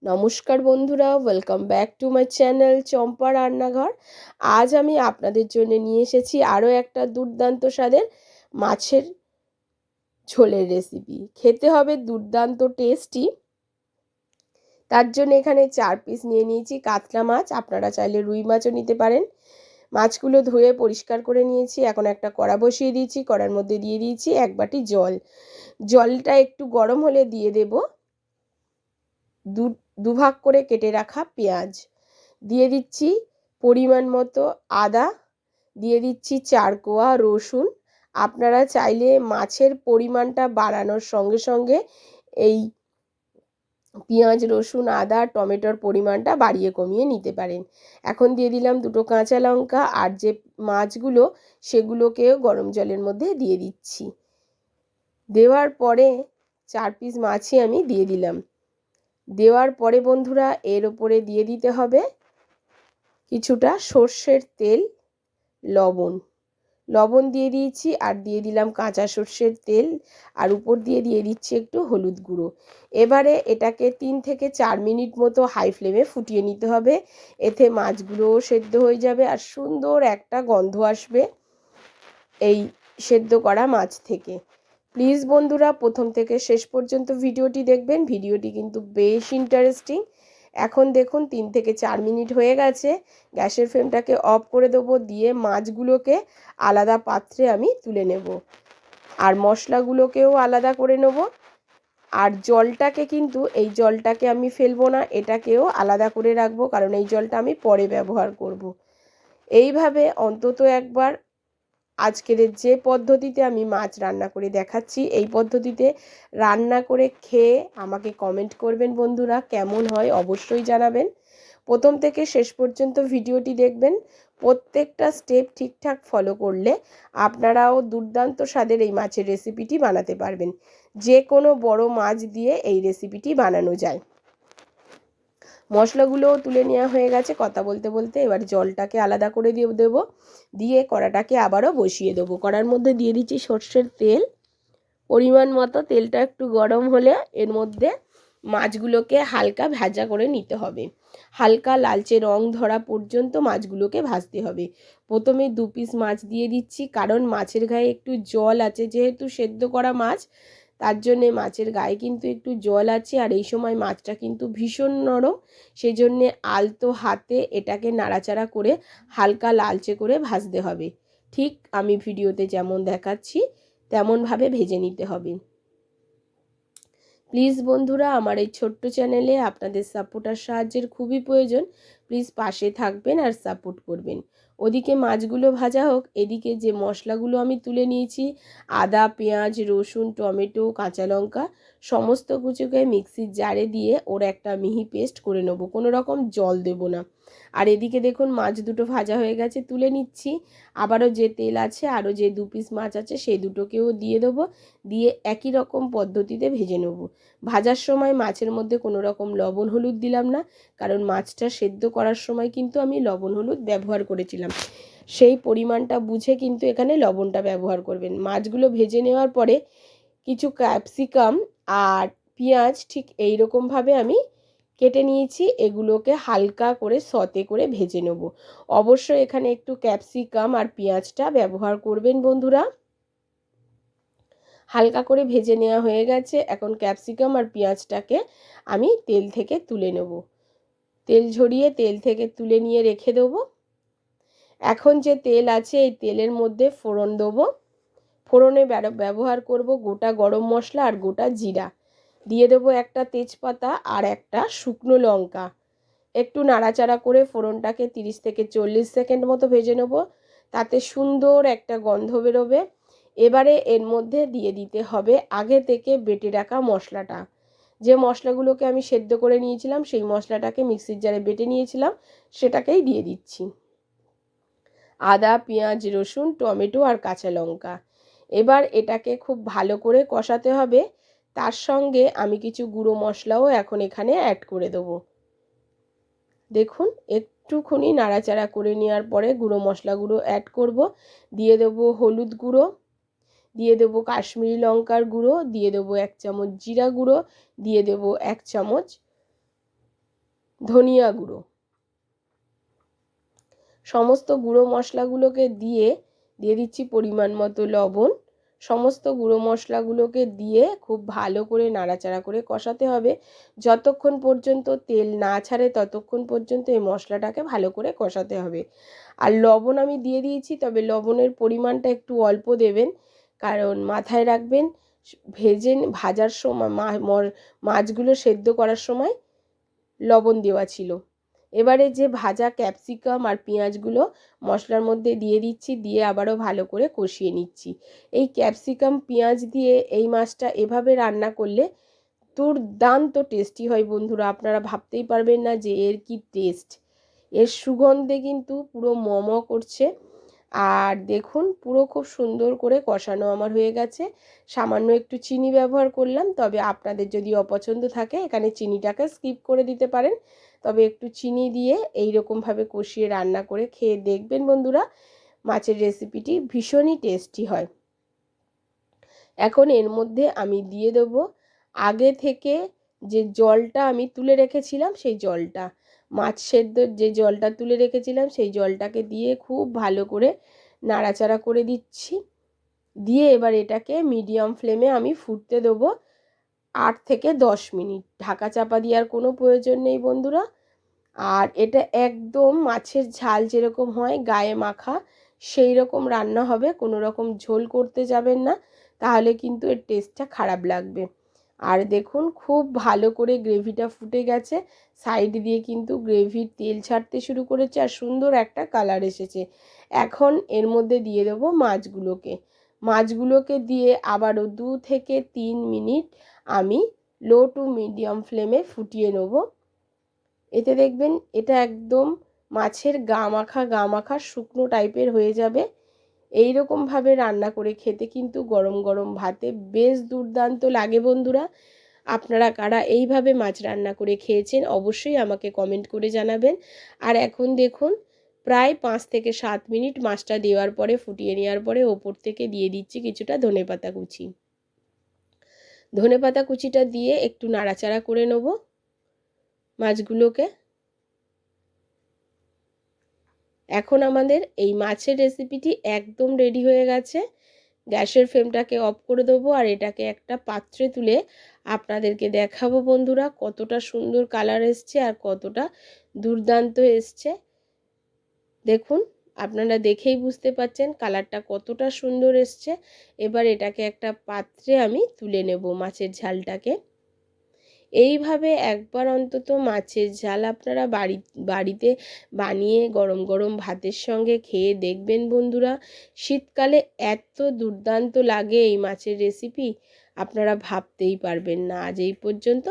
নমস্কার বন্ধুরা, welcome back to my channel Champa Rannaghar. আজ আমি আপনাদের জন্য নিয়ে এসেছি আরও একটা দুর্দান্ত স্বাদের মাছের ঝোলের রেসিপি। খেতে হবে দুর্দান্ত টেস্টি। তার জন্য এখানে 4 পিস নিয়ে নিয়েছি কাতলা মাছ। আপনারা চাইলে রুই মাছও নিতে পারেন। মাছগুলো ধুয়ে পরিষ্কার করে নিয়েছি। এখন একটা কড়া বসিয়ে দিয়েছি। কড়ার মধ্যে দিয়ে দিয়েছি 1 বাটি জল। জলটা একটু গরম হলে দিয়ে দেব দুভাগ করে কেটে রাখা পেঁয়াজ, দিয়ে দিচ্ছি পরিমাণ মতো আদা, দিয়ে দিচ্ছি 4 কোয়া রসুন। আপনারা চাইলে মাছের পরিমাণটা বাড়ানোর সঙ্গে সঙ্গে এই পেঁয়াজ রসুন আদা টমেটোর পরিমাণটা বাড়িয়ে কমিয়ে নিতে পারেন। এখন দিয়ে দিলাম 2টো কাঁচা লঙ্কা, আর যে মাছগুলো সেগুলোকেও গরম জলের মধ্যে দিয়ে দিচ্ছি। দেওয়ার পরে 4 পিস মাছই আমি দিয়ে দিলাম। দেওয়ার পরে বন্ধুরা এর ওপরে দিয়ে দিতে হবে কিছুটা সর্ষের তেল, লবণ দিয়ে দিয়েছি, আর দিয়ে দিলাম কাঁচা সর্ষের তেল, আর উপর দিয়ে দিচ্ছি একটু হলুদ গুঁড়ো। এবারে এটাকে 3 থেকে 4 মিনিট মতো হাই ফ্লেমে ফুটিয়ে নিতে হবে। এতে মাছগুলোও সেদ্ধ হয়ে যাবে আর সুন্দর একটা গন্ধ আসবে এই সেদ্ধ করা মাছ থেকে। প্লিজ বন্ধুরা প্রথম থেকে শেষ পর্যন্ত ভিডিওটি দেখবেন। ভিডিওটি কিন্তু বেশ ইন্টারেস্টিং। এখন দেখুন 3 থেকে 4 মিনিট হয়ে গেছে। গ্যাসের ফ্লেমটাকে অফ করে দেবো, দিয়ে মাছগুলোকে আলাদা পাত্রে আমি তুলে নেব, আর মশলাগুলোকেও আলাদা করে নেব। আর জলটাকে কিন্তু এই জলটাকে আমি ফেলবো না, এটাকেও আলাদা করে রাখবো, কারণ এই জলটা আমি পরে ব্যবহার করব। এইভাবে অন্তত একবার আজকের যে পদ্ধতিতে আমি মাছ রান্না করে দেখাচ্ছি, এই পদ্ধতিতে রান্না করে খেয়ে আমাকে কমেন্ট করবেন বন্ধুরা, কেমন হয় অবশ্যই জানাবেন। প্রথম থেকে শেষ পর্যন্ত ভিডিওটি দেখবেন। প্রত্যেকটা স্টেপ ঠিকঠাক ফলো করলে আপনারাও দুর্দান্ত স্বাদের এই মাছের রেসিপিটি বানাতে পারবেন। যে কোনো বড় মাছ দিয়ে এই রেসিপিটি বানানো যায়। মশলাগুলোও তুলে নেওয়া হয়ে গেছে। কথা বলতে বলতে এবার জলটাকে আলাদা করে দেবো, দিয়ে কড়াটাকে আবারও বসিয়ে দেবো। কড়ার মধ্যে দিয়ে দিচ্ছি সর্ষের তেল পরিমাণ মতো। তেলটা একটু গরম হলে এর মধ্যে মাছগুলোকে হালকা ভাজা করে নিতে হবে। হালকা লালচে রং ধরা পর্যন্ত মাছগুলোকে ভাজতে হবে। প্রথমে 2 পিস মাছ দিয়ে দিচ্ছি, কারণ মাছের গায়ে একটু জল আছে, যেহেতু সেদ্ধ করা মাছ তার জন্যে মাছের গায়ে কিন্তু একটু জল আছে। আর এই সময় মাছটা কিন্তু ভীষণ নরম, সেই জন্যে আলতো হাতে এটাকে নাড়াচাড়া করে হালকা লালচে করে ভাজতে হবে। ঠিক আমি ভিডিওতে যেমন দেখাচ্ছি তেমনভাবে ভেজে নিতে হবে। প্লিজ বন্ধুরা আমার এই ছোট্ট চ্যানেলে আপনাদের সাপোর্ট আর সাহায্যের খুবই প্রয়োজন। প্লিজ পাশে থাকবেন আর সাপোর্ট করবেন। ওদিকে মাছগুলো ভাজা হোক, এদিকে যে মশলাগুলো আমি তুলে নিয়েছি আদা পেঁয়াজ রসুন টমেটো কাঁচা লঙ্কা সমস্ত কিছুকে মিক্সির জারে দিয়ে ওর একটা মিহি পেস্ট করে নেব, কোনো রকম জল দেব না। আর এদিকে দেখুন মাছ দুটো ভাজা হয়ে গেছে, তুলে নিচ্ছি। আবারও যে তেল আছে আরও যে 2 পিস মাছ আছে সেই দুটোকেও দিয়ে দেবো, দিয়ে একই রকম পদ্ধতিতে ভেজে নেব। ভাজার সময় মাছের মধ্যে কোনো রকম লবণ হলুদ দিলাম না, কারণ মাছটা সেদ্ধ করার সময় কিন্তু আমি লবণ হলুদ ব্যবহার করেছিলাম। সেই পরিমাণটা বুঝে কিন্তু এখানে লবণটা ব্যবহার করবেন। মাছগুলো ভেজে নেওয়ার পরে কিছু ক্যাপসিকাম আর পেঁয়াজ ঠিক এই রকমভাবে আমি কেটে নিয়েছি, এগুলোকে হালকা করে সতে করে ভেজে নেব। অবশ্যই এখানে একটু ক্যাপসিকাম আর পেঁয়াজটা ব্যবহার করবেন বন্ধুরা। হালকা করে ভেজে নেওয়া হয়ে গেছে। এখন ক্যাপসিকাম আর পেঁয়াজটাকে আমি তেল থেকে তুলে নেব। তেল ঝরিয়ে তেল থেকে তুলে নিয়ে রেখে দেবো। এখন যে তেল আছে এই তেলের মধ্যে ফোড়ন দেবো। ফোড়নে ব্যবহার করব গোটা গরম মশলা আর গোটা জিরা। দিয়ে দেবো একটা তেজপাতা আর একটা শুকনো লঙ্কা। একটু নাড়াচাড়া করে ফোড়নটাকে 30 থেকে 40 সেকেন্ড মতো ভেজে নেব, তাতে সুন্দর একটা গন্ধ বেরোবে। এবারে এর মধ্যে দিয়ে দিতে হবে আগে থেকে বেটে রাখা মশলাটা। যে মশলাগুলোকে আমি সেদ্ধ করে নিয়েছিলাম সেই মশলাটাকে মিক্সির জারে বেটে নিয়েছিলাম, সেটাকেই দিয়ে দিচ্ছি। আদা পেঁয়াজ রসুন টমেটো আর কাঁচা লঙ্কা। এবার এটাকে খুব ভালো করে কষাতে হবে। তার সঙ্গে আমি কিছু গুঁড়ো মশলাও এখন এখানে অ্যাড করে দেবো। দেখুন একটুখানি নাড়াচাড়া করে নেওয়ার পরে গুঁড়ো মশলাগুলো অ্যাড করব। দিয়ে দেবো হলুদ গুঁড়ো, দিয়ে দেবো কাশ্মীরি লঙ্কার গুঁড়ো, দিয়ে দেবো 1 চামচ জিরা গুঁড়ো, দিয়ে দেবো 1 চামচ ধনিয়া গুঁড়ো। সমস্ত গুঁড়ো মশলাগুলোকে দিয়ে দিচ্ছি পরিমাণ মতো লবণ। সমস্ত গুঁড়ো মশলাগুলোকে দিয়ে খুব ভালো করে নাড়াচাড়া করে কষাতে হবে। যতক্ষণ পর্যন্ত তেল না ছাড়ে ততক্ষণ পর্যন্ত এই মশলাটাকে ভালো করে কষাতে হবে। আর লবণ আমি দিয়ে দিয়েছি, তবে লবণের পরিমাণটা একটু অল্প দেবেন, কারণ মাথায় রাখবেন ভাজার সময় মাছগুলো সেদ্ধ করার সময় লবণ দেওয়া ছিল। এবারে যে ভাজা ক্যাপসিকাম আর পেঁয়াজগুলো মশলার মধ্যে দিয়ে দিচ্ছি, দিয়ে আবারও ভালো করে কষিয়ে নিচ্ছি। এই ক্যাপসিকাম পেঁয়াজ দিয়ে এই মাছটা এভাবে রান্না করলে দুর্দান্ত টেস্টি হয় বন্ধুরা। আপনারা ভাবতেই পারবেন না যে এর কি টেস্ট। এর সুগন্ধে কিন্তু পুরো ম করছে। আর দেখুন পুরো খুব সুন্দর করে কষানো আমার হয়ে গেছে। সামান্য একটু চিনি ব্যবহার করলাম, তবে আপনাদের যদি অপছন্দ থাকে এখানে চিনিটাকে স্কিপ করে দিতে পারেন। তবে একটু চিনি দিয়ে এই রকমভাবে কষিয়ে রান্না করে খেয়ে দেখবেন বন্ধুরা, মাছের রেসিপিটি ভীষণই টেস্টি হয়। এখন এর মধ্যে আমি দিয়ে দেবো আগে থেকে যে জলটা আমি তুলে রেখেছিলাম, সেই জলটা, মাছ সেদ্ধর যে জলটা তুলে রেখেছিলাম সেই জলটাকে দিয়ে খুব ভালো করে নাড়াচাড়া করে দিচ্ছি। দিয়ে এবার এটাকে মিডিয়াম ফ্লেমে আমি ফুটতে দেবো 8 থেকে 10 মিনিট। ঢাকা চাপা দেওয়ার কোনো প্রয়োজন নেই বন্ধুরা। আর এটা একদম মাছের ঝাল যেরকম হয় গায়ে মাখা, সেই রকম রান্না হবে। কোনো রকম ঝোল করতে যাবেন না, তাহলে কিন্তু এর টেস্টটা খারাপ লাগবে। আর দেখুন খুব ভালো করে গ্রেভিটা ফুটে গেছে, সাইড দিয়ে কিন্তু গ্রেভির তেল ছাড়তে শুরু করেছে আর সুন্দর একটা কালার এসেছে। এখন এর মধ্যে দিয়ে দেবো মাছগুলোকে দিয়ে আবারও 2 থেকে 3 মিনিট আমি লো টু মিডিয়াম ফ্লেমে ফুটিয়ে নেব। এতে দেখবেন এটা একদম মাছের গা মাখা শুকনো টাইপের হয়ে যাবে। এই রকমভাবে রান্না করে খেতে কিন্তু গরম গরম ভাতে বেশ দুর্দান্ত লাগে বন্ধুরা। আপনারা কারা এইভাবে মাছ রান্না করে খেয়েছেন অবশ্যই আমাকে কমেন্ট করে জানাবেন। আর এখন দেখুন প্রায় 5 থেকে 7 মিনিট মাছটা দেওয়ার পরে, ফুটিয়ে নেওয়ার পরে ওপর থেকে দিয়ে দিচ্ছি কিছুটা ধনেপাতা কুচি। ধনেপাতা কুচিটা দিয়ে একটু নাড়াচাড়া করে নেব মাছগুলোকে। এখন আমাদের এই মাছের রেসিপিটি একদম রেডি হয়ে গেছে। গ্যাসের ফ্লেমটাকে অফ করে দেবো আর এটাকে একটা পাত্রে তুলে আপনাদেরকে দেখাবো বন্ধুরা কতটা সুন্দর কালার এসছে আর কতটা দুর্দান্ত এসছে। দেখুন আপনারা দেখেই বুঝতে পাচ্ছেন কালারটা কতটা সুন্দর এসছে। এবার এটাকে একটা পাত্রে আমি তুলে নেব মাছের ঝালটাকে। এইভাবে একবার অন্তত মাছের ঝাল আপনারা বাড়িতে বানিয়ে গরম গরম ভাতের সঙ্গে খেয়ে দেখবেন বন্ধুরা। শীতকালে এত দুর্দান্ত লাগে এই মাছের রেসিপি, আপনারা ভাবতেই পারবেন না। আজ এই পর্যন্ত।